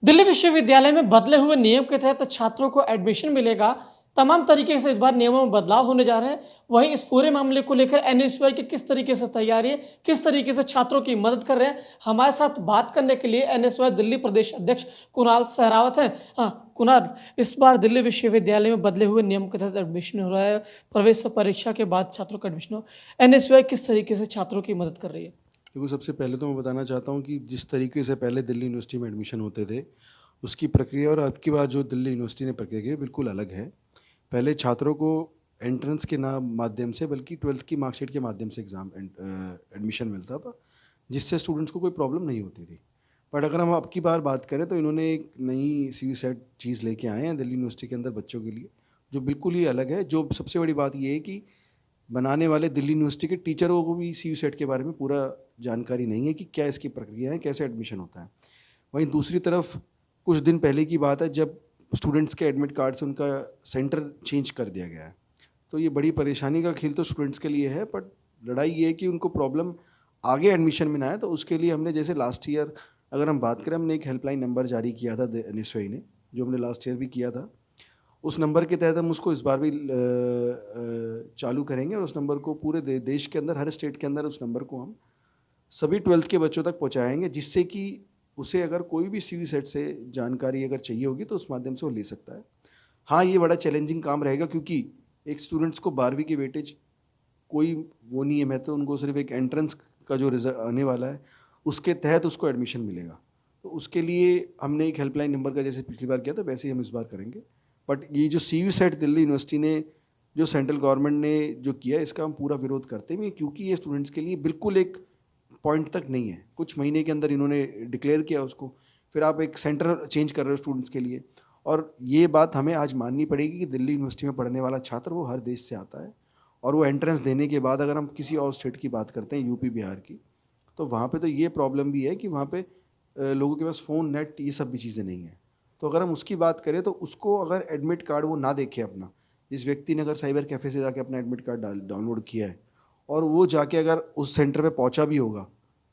दिल्ली विश्वविद्यालय में बदले हुए नियम के तहत छात्रों को एडमिशन मिलेगा। तमाम तरीके से इस बार नियमों में बदलाव होने जा रहे हैं। वहीं इस पूरे मामले को लेकर एनएसयूआई की किस तरीके से तैयारी है, किस तरीके से छात्रों की मदद कर रहे हैं, हमारे साथ बात करने के लिए एनएसयूआई दिल्ली प्रदेश अध्यक्ष कुणाल सहरावत हैं। हाँ कुणाल, इस बार दिल्ली विश्वविद्यालय में बदले हुए नियम के तहत एडमिशन हो रहा है। प्रवेश परीक्षा के बाद छात्रों का एडमिशन हो, एनएसयूआई किस तरीके से छात्रों की मदद कर रही है? देखो, सबसे पहले तो मैं बताना चाहता हूँ कि जिस तरीके से पहले दिल्ली यूनिवर्सिटी में एडमिशन होते थे, उसकी प्रक्रिया और अब की बार जो दिल्ली यूनिवर्सिटी ने प्रक्रिया की है, बिल्कुल अलग है। पहले छात्रों को एंट्रेंस के माध्यम से, बल्कि 12th की मार्कशीट के माध्यम से एडमिशन मिलता था, जिससे स्टूडेंट्स को कोई प्रॉब्लम नहीं होती थी। बट अगर हम अब की बार बात करें तो इन्होंने एक नई सीयूसेट चीज़ लेके आए हैं दिल्ली यूनिवर्सिटी के अंदर बच्चों के लिए, जो बिल्कुल ही अलग है। जो सबसे बड़ी बात ये है कि बनाने वाले दिल्ली यूनिवर्सिटी के टीचरों को भी सीयूसेट के बारे में पूरा जानकारी नहीं है कि क्या इसकी प्रक्रिया है, कैसे एडमिशन होता है। वहीं दूसरी तरफ कुछ दिन पहले की बात है जब स्टूडेंट्स के एडमिट कार्ड से उनका सेंटर चेंज कर दिया गया है। तो ये बड़ी परेशानी का खेल तो स्टूडेंट्स के लिए है, बट लड़ाई ये है कि उनको प्रॉब्लम आगे एडमिशन में ना आए। तो उसके लिए हमने, जैसे लास्ट ईयर अगर हम बात करें, हमने एक हेल्पलाइन नंबर जारी किया था एनएसयूआई ने, जो हमने लास्ट ईयर भी किया था। उस नंबर के तहत हम उसको इस बार भी चालू करेंगे, और उस नंबर को पूरे देश के अंदर, हर स्टेट के अंदर उस नंबर को हम सभी 12th के बच्चों तक पहुंचाएंगे, जिससे कि उसे अगर कोई भी सीवी सेट से जानकारी अगर चाहिए होगी तो उस माध्यम से वो ले सकता है। हाँ, ये बड़ा चैलेंजिंग काम रहेगा, क्योंकि एक स्टूडेंट्स को 12वीं की वेटेज कोई वो नहीं है। मैं तो उनको सिर्फ एक एंट्रेंस का जो रिजल्ट आने वाला है उसके तहत उसको एडमिशन मिलेगा। तो उसके लिए हमने एक हेल्पलाइन नंबर का, जैसे पिछली बार किया था वैसे ही हम इस बार करेंगे। बट ये जो सीवी सेट दिल्ली यूनिवर्सिटी ने, जो सेंट्रल गवर्नमेंट ने जो किया, इसका हम पूरा विरोध करते हैं, क्योंकि ये स्टूडेंट्स के लिए बिल्कुल एक पॉइंट तक नहीं है। कुछ महीने के अंदर इन्होंने डिक्लेयर किया उसको, फिर आप एक सेंटर चेंज कर रहे हो स्टूडेंट्स के लिए। और ये बात हमें आज माननी पड़ेगी कि दिल्ली यूनिवर्सिटी में पढ़ने वाला छात्र वो हर देश से आता है, और वो एंट्रेंस देने के बाद अगर हम किसी और स्टेट की बात करते हैं, यूपी बिहार की, तो वहाँ पे तो ये प्रॉब्लम भी है कि वहाँ पे लोगों के पास फ़ोन, नेट, ये सब भी चीज़ें नहीं हैं। तो अगर हम उसकी बात करें तो उसको अगर एडमिट कार्ड वो ना देखे अपना, जिस व्यक्ति ने अगर साइबर कैफ़े से जाके अपना एडमिट कार्ड डाउनलोड किया है, और वो जाके अगर उस सेंटर पे पहुंचा भी होगा,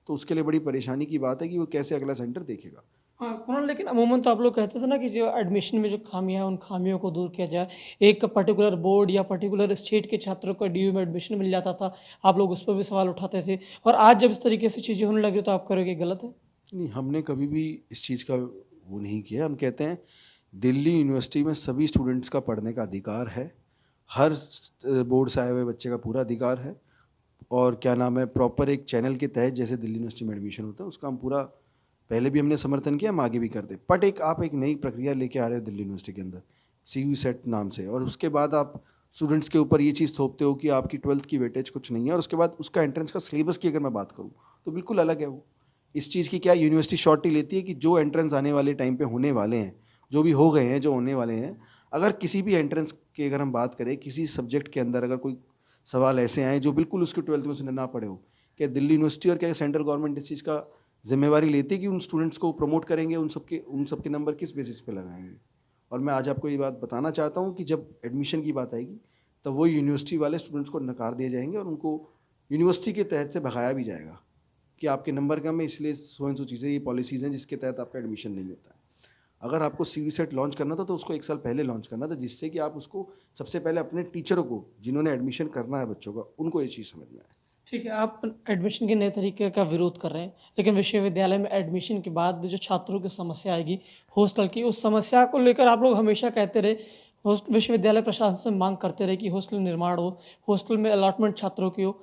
तो उसके लिए बड़ी परेशानी की बात है कि वो कैसे अगला सेंटर देखेगा। हाँ, कुणाल, लेकिन अमूमन तो आप लोग कहते थे ना कि जो एडमिशन में जो खामियाँ हैं, उन खामियों को दूर किया जाए। एक पर्टिकुलर बोर्ड या पर्टिकुलर स्टेट के छात्रों को डीयू में एडमिशन मिल जाता था। आप लोग उस पर भी सवाल उठाते थे, और आज जब इस तरीके से चीज़ें होने लगी तो आप करोगे गलत है? नहीं, हमने कभी भी इस चीज़ का वो नहीं किया। हम कहते हैं दिल्ली यूनिवर्सिटी में सभी स्टूडेंट्स का पढ़ने का अधिकार है, हर बोर्ड से आए हुए बच्चे का पूरा अधिकार है। और क्या नाम है, प्रॉपर एक चैनल के तहत जैसे दिल्ली यूनिवर्सिटी में एडमिशन होता है, उसका हम पूरा पहले भी हमने समर्थन किया, हम आगे भी करते। बट एक आप एक नई प्रक्रिया लेके आ रहे हो दिल्ली यूनिवर्सिटी के अंदर सी सेट नाम से, और उसके बाद आप स्टूडेंट्स के ऊपर ये चीज़ थोपते हो कि आपकी 12th की वेटेज कुछ नहीं है, और उसके बाद उसका एंट्रेंस का सिलेबस की अगर मैं बात करूँ तो बिल्कुल अलग है वो। इस चीज़ की क्या यूनिवर्सिटी शॉर्टी लेती है कि जो एंट्रेंस आने वाले टाइम पे होने वाले हैं, जो भी हो गए हैं, जो होने वाले हैं, अगर किसी भी एंट्रेंस की अगर हम बात करें, किसी सब्जेक्ट के अंदर अगर कोई सवाल ऐसे आए जो बिल्कुल उसके 12th में उसने ना पढ़े हो, क्या दिल्ली यूनिवर्सिटी और क्या सेंट्रल गवर्नमेंट इस चीज़ का जिम्मेवारी लेती है कि उन स्टूडेंट्स को प्रमोट करेंगे, उन सबके नंबर किस बेसिस पे लगाएंगे? और मैं आज आपको ये बात बताना चाहता हूँ कि जब एडमिशन की बात आएगी, तब वो यूनिवर्सिटी वाले स्टूडेंट्स को नकार दिए जाएंगे, और उनको यूनिवर्सिटी के तहत से भगाया भी जाएगा कि आपके नंबर कम है, इसलिए सो एंड सो चीज़ें, ये पॉलिसीज़ हैं जिसके तहत आपका एडमिशन नहीं होता है। अगर आपको सीवी सेट लॉन्च करना था तो उसको एक साल पहले लॉन्च करना था, जिससे कि आप उसको सबसे पहले अपने टीचरों को, जिन्होंने एडमिशन करना है बच्चों का, उनको ये चीज़ समझ में आए। ठीक है, आप एडमिशन के नए तरीके का विरोध कर रहे हैं, लेकिन विश्वविद्यालय में एडमिशन के बाद जो छात्रों की समस्या आएगी हॉस्टल की, उस समस्या को लेकर आप लोग हमेशा कहते रहे, होस्ट विश्वविद्यालय प्रशासन से मांग करते रहे कि हॉस्टल निर्माण हो, हॉस्टल में अलॉटमेंट छात्रों की हो।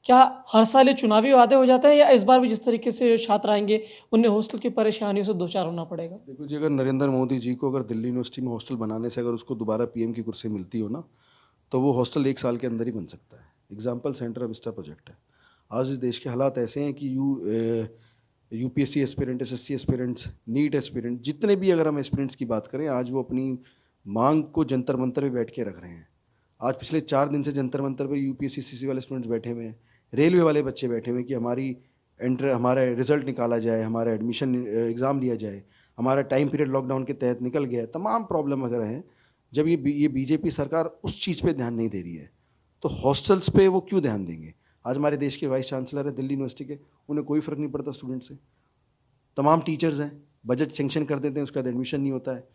क्या हर साल ये चुनावी वादे हो जाते हैं, या इस बार भी जिस तरीके से छात्र आएंगे उन्हें हॉस्टल की परेशानियों से दो चार होना पड़ेगा? देखो जी, अगर नरेंद्र मोदी जी को अगर दिल्ली यूनिवर्सिटी में हॉस्टल बनाने से अगर उसको दोबारा पीएम की कुर्सी मिलती हो ना, तो वो हॉस्टल एक साल के अंदर ही बन सकता है। एग्जाम्पल सेंटर विस्टा प्रोजेक्ट है। आज इस देश के हालात ऐसे हैं कि UPSC aspirant, SSC aspirants, NEET aspirant, जितने भी अगर हम एस्पिरेंट्स की बात करें, आज वो अपनी मांग को जंतर मंतर पे बैठ के रख रहे हैं। आज पिछले 4 दिन से जंतर मंतर पे यूपीएससी सीसी वाले स्टूडेंट्स बैठे हुए हैं, रेलवे वाले बच्चे बैठे हुए हैं कि हमारा रिजल्ट निकाला जाए, हमारा एडमिशन एग्ज़ाम लिया जाए, हमारा टाइम पीरियड लॉकडाउन के तहत निकल गया है। तमाम प्रॉब्लम वगैरह हैं। जब ये बीजेपी सरकार उस चीज़ पे ध्यान नहीं दे रही है, तो हॉस्टल्स पे वो क्यों ध्यान देंगे? आज हमारे देश के वाइस चांसलर है दिल्ली यूनिवर्सिटी के, उन्हें कोई फ़र्क नहीं पड़ता स्टूडेंट से। तमाम टीचर्स हैं बजट सेंक्शन कर देते हैं, उसके बाद एडमिशन नहीं होता है।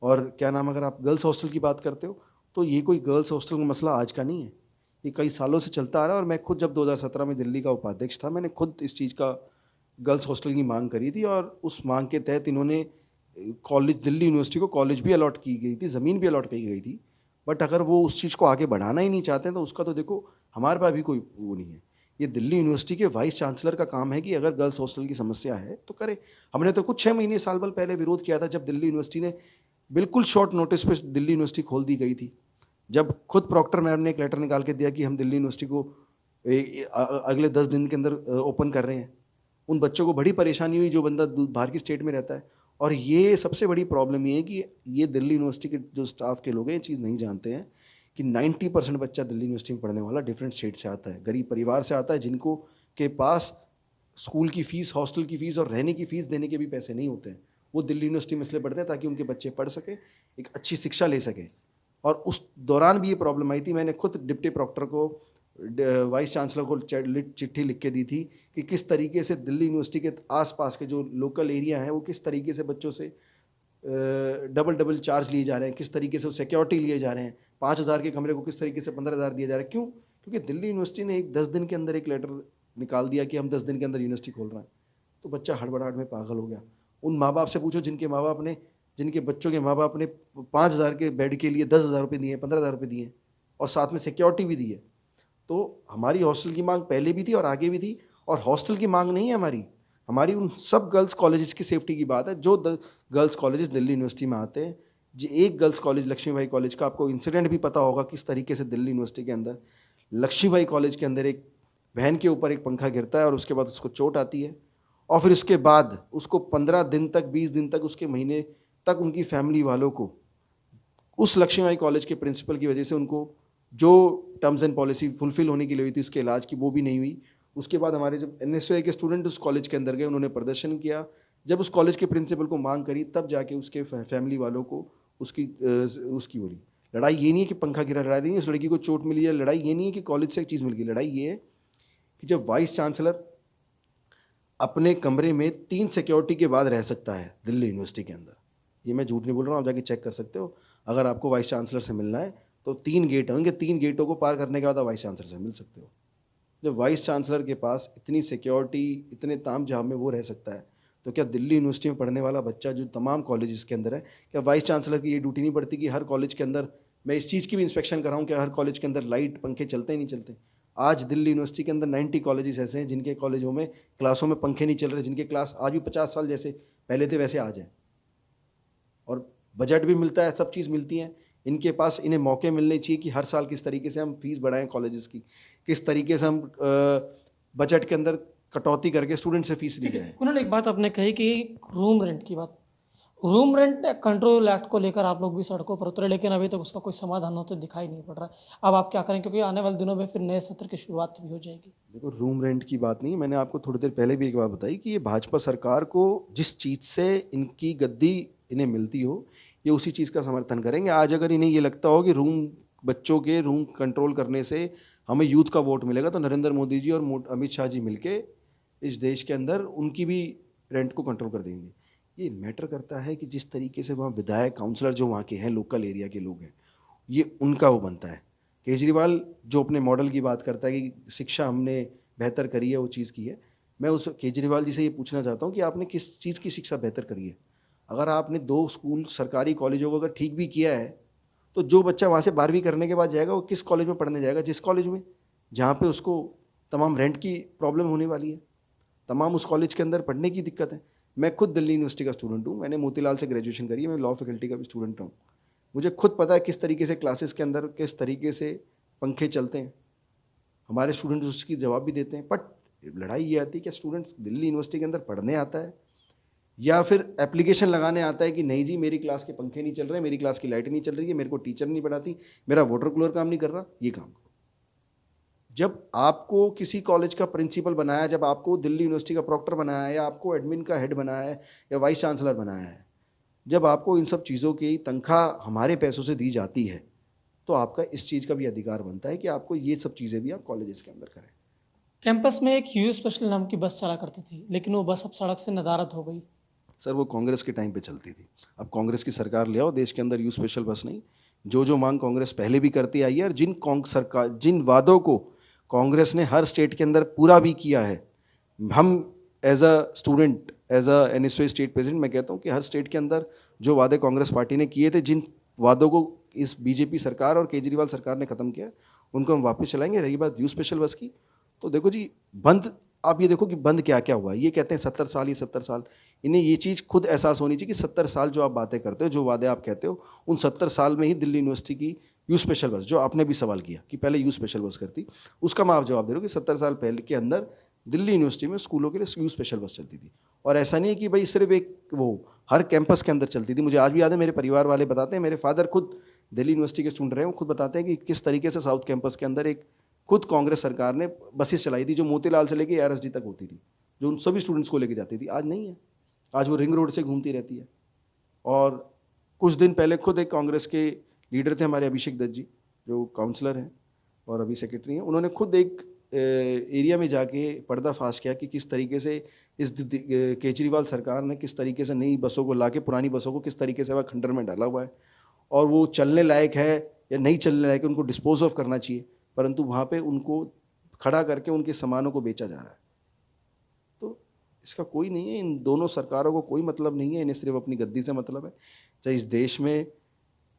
और क्या नाम, अगर आप गर्ल्स हॉस्टल की बात करते हो तो ये कोई गर्ल्स हॉस्टल का मसला आज का नहीं है, ये कई सालों से चलता आ रहा है। और मैं खुद जब 2017 में दिल्ली का उपाध्यक्ष था, मैंने खुद इस चीज़ का गर्ल्स हॉस्टल की मांग करी थी, और उस मांग के तहत इन्होंने कॉलेज, दिल्ली यूनिवर्सिटी को कॉलेज भी अलॉट की गई थी, ज़मीन भी अलॉट की गई थी। बट अगर वो उस चीज़ को आगे बढ़ाना ही नहीं चाहते हैं तो उसका तो देखो हमारे पास भी कोई वो नहीं है। ये दिल्ली यूनिवर्सिटी के वाइस चांसलर का काम है कि अगर गर्ल्स हॉस्टल की समस्या है तो करे। हमने तो कुछ 6 महीने साल भर पहले विरोध किया था, जब दिल्ली यूनिवर्सिटी ने बिल्कुल शॉर्ट नोटिस पे दिल्ली यूनिवर्सिटी खोल दी गई थी। जब खुद प्रॉक्टर मैम ने एक लेटर निकाल के दिया कि हम दिल्ली यूनिवर्सिटी को अगले 10 दिन के अंदर ओपन कर रहे हैं, उन बच्चों को बड़ी परेशानी हुई जो बंदा बाहर की स्टेट में रहता है। और ये सबसे बड़ी प्रॉब्लम ये है कि ये दिल्ली यूनिवर्सिटी के जो स्टाफ के लोग हैं ये चीज़ नहीं जानते हैं कि 90% बच्चा दिल्ली यूनिवर्सिटी में पढ़ने वाला डिफरेंट स्टेट से आता है, गरीब परिवार से आता है, जिनको के पास स्कूल की फ़ीस, हॉस्टल की फ़ीस और रहने की फ़ीस देने के भी पैसे नहीं होते हैं। वो दिल्ली यूनिवर्सिटी में इसलिए पढ़ते हैं ताकि उनके बच्चे पढ़ सकें, एक अच्छी शिक्षा ले सकें। और उस दौरान भी ये प्रॉब्लम आई थी। मैंने खुद डिप्टी प्रॉक्टर को, वाइस चांसलर को चिट्ठी लिख के दी थी कि किस तरीके से दिल्ली यूनिवर्सिटी के आसपास के जो लोकल एरिया हैं वो किस तरीके से बच्चों से डबल डबल चार्ज लिए जा रहे हैं, किस तरीके से सिक्योरिटी लिए जा रहे हैं, 5,000 के कमरे को किस तरीके से 15,000 दिया जा रहा है। क्यों? क्योंकि दिल्ली यूनिवर्सिटी ने 10 दिन के अंदर एक लेटर निकाल दिया कि हम 10 दिन के अंदर यूनिवर्सिटी खोल रहे हैं। तो बच्चा हड़बड़ाहट में पागल हो गया। उन माँ बाप से पूछो जिनके बच्चों के माँ बाप ने 5,000 के बेड के लिए 10,000 रुपये दिए, 15,000 रुपये दिए और साथ में सिक्योरिटी भी दी है। तो हमारी हॉस्टल की मांग पहले भी थी और आगे भी थी। और हॉस्टल की मांग नहीं है हमारी उन सब गर्ल्स कॉलेजेस की सेफ्टी की बात है जो गर्ल्स कॉलेजेस दिल्ली यूनिवर्सिटी में आते हैं। जो एक गर्ल्स कॉलेज लक्ष्मीबाई कॉलेज का आपको इंसिडेंट भी पता होगा, किस तरीके से दिल्ली यूनिवर्सिटी के अंदर लक्ष्मीबाई कॉलेज के अंदर एक बहन के ऊपर एक पंखा गिरता है और उसके बाद उसको चोट आती है, और फिर उसके बाद उसको 15 दिन तक, 20 दिन तक, उसके महीने तक उनकी फैमिली वालों को उस लक्ष्मीबाई कॉलेज के प्रिंसिपल की वजह से उनको जो टर्म्स एंड पॉलिसी फुलफिल होने के लिए हुई थी उसके इलाज की, वो भी नहीं हुई। उसके बाद हमारे जब NSY के स्टूडेंट उस कॉलेज के अंदर गए, उन्होंने प्रदर्शन किया। जब उस कॉलेज के प्रिंसिपल को मांग करी तब जाके उसके फैमिली वालों को उसकी हो रही लड़ाई। ये नहीं है कि पंखा गिरा, लड़ाई नहीं है उस लड़की को चोट मिली है, लड़ाई ये नहीं है कि कॉलेज से एक चीज़ मिल गई, लड़ाई ये है कि जब वाइस चांसलर अपने कमरे में 3 सिक्योरिटी के बाद रह सकता है दिल्ली यूनिवर्सिटी के अंदर, ये मैं झूठ नहीं बोल रहा हूँ, आप जाके चेक कर सकते हो। अगर आपको वाइस चांसलर से मिलना है तो 3 गेट होंगे, 3 गेटों को पार करने के बाद आप वाइस चांसलर से मिल सकते हो। जब वाइस चांसलर के पास इतनी सिक्योरिटी, इतने ताम झाम में वो रह सकता है, तो क्या दिल्ली यूनिवर्सिटी में पढ़ने वाला बच्चा जो तमाम कॉलेजेस के अंदर है, क्या वाइस चांसलर की ये ड्यूटी नहीं पड़ती कि हर कॉलेज के अंदर, मैं इस चीज़ की भी इंस्पेक्शन कर रहा हूँ, क्या हर कॉलेज के अंदर लाइट पंखे चलते ही नहीं चलते? आज दिल्ली यूनिवर्सिटी के अंदर 90 कॉलेजेस ऐसे हैं जिनके कॉलेजों में क्लासों में पंखे नहीं चल रहे, जिनके क्लास आज भी 50 साल जैसे पहले थे वैसे आज हैं, और बजट भी मिलता है, सब चीज़ मिलती हैं। इनके पास इन्हें मौके मिलने चाहिए कि हर साल किस तरीके से हम फीस बढ़ाएं कॉलेजेस की, किस तरीके से हम बजट के अंदर कटौती करके स्टूडेंट से फीस ली जाए। कुणाल, एक बात आपने कही कि रूम रेंट की बात, रूम रेंट कंट्रोल एक्ट को लेकर आप लोग भी सड़कों पर उतरे, लेकिन अभी तक उसका कोई समाधान होते दिखाई नहीं पड़ रहा है। अब आप क्या करें, क्योंकि आने वाले दिनों में फिर नए सत्र की शुरुआत भी हो जाएगी। देखो, रूम रेंट की बात नहीं, मैंने आपको थोड़ी देर पहले भी एक बात बताई कि ये भाजपा सरकार को जिस चीज़ से इनकी गद्दी इन्हें मिलती हो, ये उसी चीज़ का समर्थन करेंगे। आज अगर इन्हें ये लगता हो कि बच्चों के रूम कंट्रोल करने से हमें यूथ का वोट मिलेगा, तो नरेंद्र मोदी जी और अमित शाह जी मिलके इस देश के अंदर उनकी भी रेंट को कंट्रोल कर देंगे। ये मैटर करता है कि जिस तरीके से वहाँ विधायक, काउंसलर जो वहाँ के हैं, लोकल एरिया के लोग हैं, ये उनका वो बनता है। केजरीवाल जो अपने मॉडल की बात करता है कि शिक्षा हमने बेहतर करी है, वो चीज़ की है। मैं उस केजरीवाल जी से ये पूछना चाहता हूँ कि आपने किस चीज़ की शिक्षा बेहतर करी है? अगर आपने 2 स्कूल सरकारी कॉलेजों को अगर ठीक भी किया है, तो जो बच्चा वहाँ से 12वीं करने के बाद जाएगा वो किस कॉलेज में पढ़ने जाएगा? जिस कॉलेज में जहाँ पे उसको तमाम रेंट की प्रॉब्लम होने वाली है, तमाम उस कॉलेज के अंदर पढ़ने की दिक्कत है। मैं खुद दिल्ली यूनिवर्सिटी का स्टूडेंट हूँ, मैंने मोतीलाल से ग्रेजुएशन करी है, मैं लॉ फैकल्टी का भी स्टूडेंट हूँ। मुझे खुद पता है किस तरीके से क्लासेस के अंदर किस तरीके से पंखे चलते हैं, हमारे स्टूडेंट्स उसकी जवाब भी देते हैं। बट लड़ाई ये आती है कि स्टूडेंट्स दिल्ली यूनिवर्सिटी के अंदर पढ़ने आता है या फिर एप्लीकेशन लगाने आता है कि नहीं जी मेरी क्लास के पंखे नहीं चल रहे, मेरी क्लास की लाइट नहीं चल रही है, मेरे को टीचर नहीं पढ़ाती, मेरा वाटर कूलर काम नहीं कर रहा, ये काम करो। जब आपको किसी कॉलेज का प्रिंसिपल बनाया, जब आपको दिल्ली यूनिवर्सिटी का प्रॉक्टर बनाया है, या आपको एडमिन का हेड बनाया है, या वाइस चांसलर बनाया है, जब आपको इन सब चीज़ों की तनख्वाह हमारे पैसों से दी जाती है, तो आपका इस चीज़ का भी अधिकार बनता है कि आपको ये सब चीज़ें भी आप कॉलेजेस के अंदर करें। कैंपस में एक यू स्पेशल नाम की बस चला करती थी, लेकिन वो बस अब सड़क से नदारद हो गई। सर वो कांग्रेस के टाइम पे चलती थी। अब कांग्रेस की सरकार ले आओ, देश के अंदर यू स्पेशल बस नहीं। जो मांग कांग्रेस पहले भी करती आई है और जिन वादों को कांग्रेस ने हर स्टेट के अंदर पूरा भी किया है, हम as a student, as a NSUI state president, मैं कहता हूँ कि हर स्टेट के अंदर जो वादे कांग्रेस पार्टी ने किए थे, जिन वादों को इस बीजेपी सरकार और केजरीवाल सरकार ने ख़त्म किया, उनको हम वापस चलाएंगे। रही बात यू स्पेशल बस की, तो देखो जी, बंद, आप ये देखो कि बंद क्या क्या हुआ। ये कहते हैं 70 साल, ये 70 साल, इन्हें ये चीज़ खुद एहसास होनी चाहिए कि 70 साल जो आप बातें करते हो, जो वादे आप कहते हो, उन 70 साल में ही दिल्ली यूनिवर्सिटी की यू स्पेशल बस, जो आपने भी सवाल किया कि पहले यू स्पेशल बस करती, उसका मैं आप जवाब दे रहा हूँ कि 70 साल पहले के अंदर दिल्ली यूनिवर्सिटी में स्कूलों के लिए यू स्पेशल बस चलती थी। और ऐसा नहीं है कि भाई सिर्फ एक वो हर कैंपस के अंदर चलती थी। मुझे आज भी याद है, मेरे परिवार वाले बताते हैं, मेरे फादर खुद दिल्ली यूनिवर्सिटी के स्टूडेंट रहे हैं, वो खुद बताते हैं कि किस तरीके से साउथ कैंपस के अंदर एक खुद कांग्रेस सरकार ने बसेस चलाई थी, जो मोतीलाल से लेके आरएसडी तक होती थी, जो उन सभी स्टूडेंट्स को लेके जाती थी। आज नहीं है, आज वो रिंग रोड से घूमती रहती है। और कुछ दिन पहले खुद एक कांग्रेस के लीडर थे हमारे अभिषेक दत्त जी, जो काउंसलर हैं और अभी सेक्रेटरी हैं, उन्होंने खुद एक एरिया में जाके पर्दाफाश किया कि किस तरीके से इस केजरीवाल सरकार ने किस तरीके से नई बसों को लाके पुरानी बसों को किस तरीके से वह खंडर में डाला हुआ है, और वो चलने लायक है या नहीं चलने लायक है, उनको डिस्पोज ऑफ करना चाहिए, परंतु वहाँ पे उनको खड़ा करके उनके सामानों को बेचा जा रहा है। तो इसका कोई नहीं है, इन दोनों सरकारों को कोई मतलब नहीं है, इन्हें सिर्फ अपनी गद्दी से मतलब है। चाहे इस देश में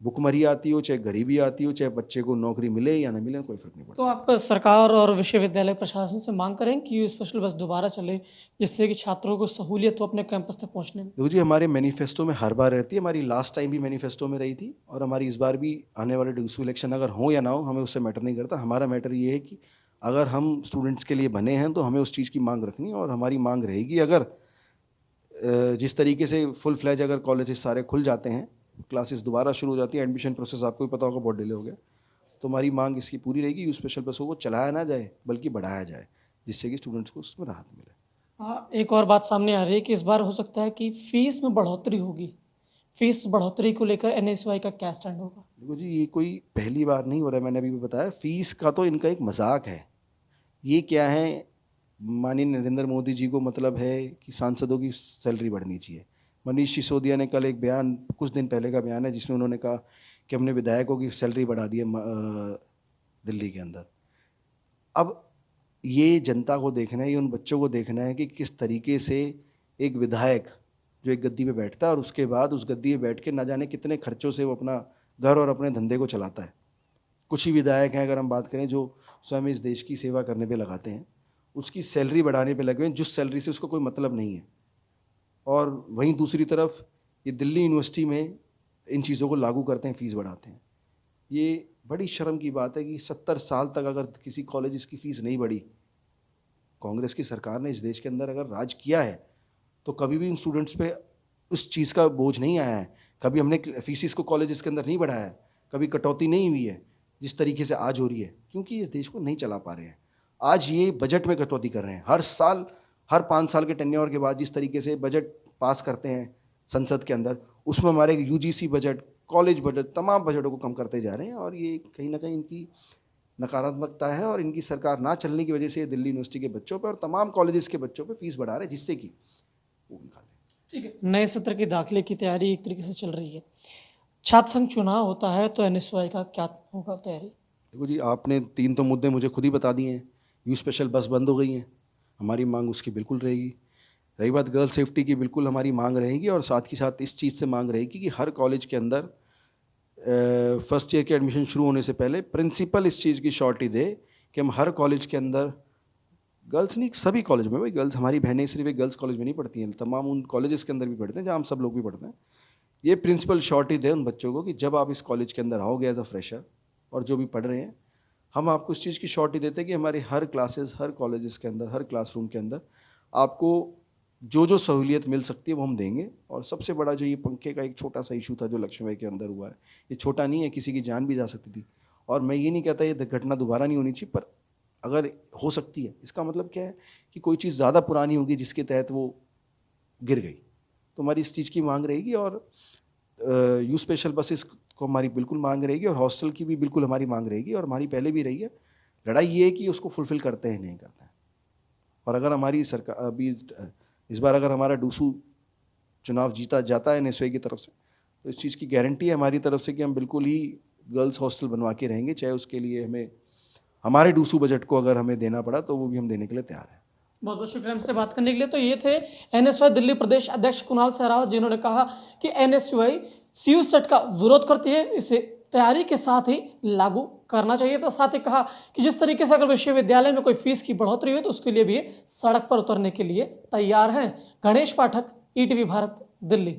भुखमरी आती हो, चाहे गरीबी आती हो, चाहे बच्चे को नौकरी मिले या ना मिले, कोई फर्क नहीं पड़ता। तो आप सरकार और विश्वविद्यालय प्रशासन से मांग करें कि यू स्पेशल बस दोबारा चले, जिससे कि छात्रों को सहूलियत हो अपने कैंपस तक पहुंचने में। देखो जी, हमारे मैनिफेस्टो में हर बार रहती है, हमारी लास्ट टाइम भी मैनिफेस्टो में रही थी, और हमारी इस बार भी आने वाले डिस्ट्रिक्ट इलेक्शन अगर हो या ना हो, हमें उससे मैटर नहीं करता। हमारा मैटर ये है कि अगर हम स्टूडेंट्स के लिए बने हैं तो हमें उस चीज़ की मांग रखनी है, और हमारी मांग रहेगी अगर जिस तरीके से फुल फ्लैज अगर कॉलेजेस सारे खुल जाते हैं, क्लासेस दोबारा शुरू हो जाती है, एडमिशन प्रोसेस आपको भी पता होगा बहुत डिले हो गया, तो हमारी मांग इसकी पूरी रहेगी, यू स्पेशल बसों को चलाया ना जाए बल्कि बढ़ाया जाए, जिससे कि स्टूडेंट्स को उसमें राहत मिले। हाँ, एक और बात सामने आ रही है कि इस बार हो सकता है कि फीस में बढ़ोतरी होगी। फीस बढ़ोतरी को लेकर एनएसयूआई का क्या स्टैंड होगा? देखो जी, ये कोई पहली बार नहीं हो रहा है, मैंने अभी भी बताया, फीस का तो इनका एक मजाक है। ये क्या है, माननीय नरेंद्र मोदी जी को मतलब है कि सांसदों की सैलरी बढ़नी चाहिए। मनीष सिसोदिया ने कल एक बयान, कुछ दिन पहले का बयान है, जिसमें उन्होंने कहा कि हमने विधायकों की सैलरी बढ़ा दी है दिल्ली के अंदर। अब ये जनता को देखना है, ये उन बच्चों को देखना है कि किस तरीके से एक विधायक जो एक गद्दी पे बैठता है और उसके बाद उस गद्दी पे बैठ के ना जाने कितने खर्चों से वो अपना घर और अपने धंधे को चलाता है। कुछ ही विधायक हैं, अगर हम बात करें, जो स्वयं इस देश की सेवा करने पे लगाते हैं, उसकी सैलरी बढ़ाने पे लगे हुए हैं, जिस सैलरी से उसको कोई मतलब नहीं है। और वहीं दूसरी तरफ ये दिल्ली यूनिवर्सिटी में इन चीज़ों को लागू करते हैं, फ़ीस बढ़ाते हैं। ये बड़ी शर्म की बात है कि 70 साल तक अगर किसी कॉलेज की फ़ीस नहीं बढ़ी, कांग्रेस की सरकार ने इस देश के अंदर अगर राज किया है, तो कभी भी इन स्टूडेंट्स पे उस चीज़ का बोझ नहीं आया है। कभी हमने फीसिस को कॉलेजेस के अंदर नहीं बढ़ाया है, कभी कटौती नहीं हुई है जिस तरीके से आज हो रही है, क्योंकि इस देश को नहीं चला पा रहे हैं। आज ये बजट में कटौती कर रहे हैं, हर साल, हर 5 साल के टेन्योर के बाद जिस तरीके से बजट पास करते हैं संसद के अंदर, उसमें हमारे यूजीसी बजट, कॉलेज बजट, तमाम बजटों को कम करते जा रहे हैं। और ये कहीं ना कहीं इनकी नकारात्मकता है, और इनकी सरकार ना चलने की वजह से ये दिल्ली यूनिवर्सिटी के बच्चों पर और तमाम कॉलेजेस के बच्चों पर फीस बढ़ा रहे हैं, जिससे कि वो निकालें। ठीक है, नए सत्र की दाखिले की तैयारी एक तरीके से चल रही है। छात्र संघ चुनाव होता है तो एनएसयूआई का क्या होगा तैयारी? देखो जी, आपने 3 तो मुद्दे मुझे खुद ही बता दिए हैं। यू स्पेशल बस बंद हो गई हैं, हमारी मांग उसकी बिल्कुल रहेगी। रही बात गर्ल सेफ्टी की, बिल्कुल हमारी मांग रहेगी, और साथ ही साथ इस चीज़ से मांग रहेगी कि हर कॉलेज के अंदर फर्स्ट ईयर के एडमिशन शुरू होने से पहले प्रिंसिपल इस चीज़ की श्योरिटी दे कि हम हर कॉलेज के अंदर, गर्ल्स नहीं, सभी कॉलेज में, भाई गर्ल्स, हमारी बहनें सिर्फ एक गर्ल्स कॉलेज में नहीं पढ़ती हैं, तमाम उन कॉलेजेस के अंदर भी पढ़ते हैं जहाँ हम सब लोग भी पढ़ते हैं। ये प्रिंसिपल श्योरिटी दें उन बच्चों को कि जब आप इस कॉलेज के अंदर आओगे एज अ फ्रेशर, और जो भी पढ़ रहे हैं, हम आपको इस चीज़ की श्योरिटी देते हैं कि हमारे हर क्लासेस, हर कॉलेजेस के अंदर, हर क्लासरूम के अंदर आपको जो जो सहूलियत मिल सकती है वो हम देंगे। और सबसे बड़ा जो ये पंखे का एक छोटा सा इशू था जो लक्ष्मीबाई के अंदर हुआ है, ये छोटा नहीं है, किसी की जान भी जा सकती थी। और मैं ये नहीं कहता ये घटना दोबारा नहीं होनी चाहिए, पर अगर हो सकती है, इसका मतलब क्या है कि कोई चीज़ ज़्यादा पुरानी होगी जिसके तहत वो गिर गई, तो हमारी इस चीज़ की मांग रहेगी। और यू स्पेशल बसेस को हमारी बिल्कुल मांग रहेगी, और हॉस्टल की भी बिल्कुल हमारी मांग रहेगी, और हमारी पहले भी रही है। लड़ाई ये है कि उसको फुलफ़िल करते हैं नहीं करते हैं। और अगर हमारी सरकार अभी इस बार अगर हमारा डूसू चुनाव जीता जाता है एनएसयूआई की तरफ से, तो इस चीज़ की गारंटी है हमारी तरफ से कि हम बिल्कुल ही गर्ल्स हॉस्टल बनवा के रहेंगे, चाहे उसके लिए हमें हमारे डूसू बजट को अगर हमें देना पड़ा तो वो भी हम देने के लिए तैयार हैं। बहुत बहुत शुक्रिया हमसे बात करने के लिए। तो ये थे एनएसयूआई दिल्ली प्रदेश अध्यक्ष कुणाल सहरावत, जिन्होंने कहा कि एनएसयूआई सीयू सेट का विरोध करती है, इसे तैयारी के साथ ही लागू करना चाहिए। तो साथ ही कहा कि जिस तरीके से अगर विश्वविद्यालय में कोई फीस की बढ़ोतरी हुई तो उसके लिए भी सड़क पर उतरने के लिए तैयार हैं। गणेश पाठक, ईटीवी भारत, दिल्ली।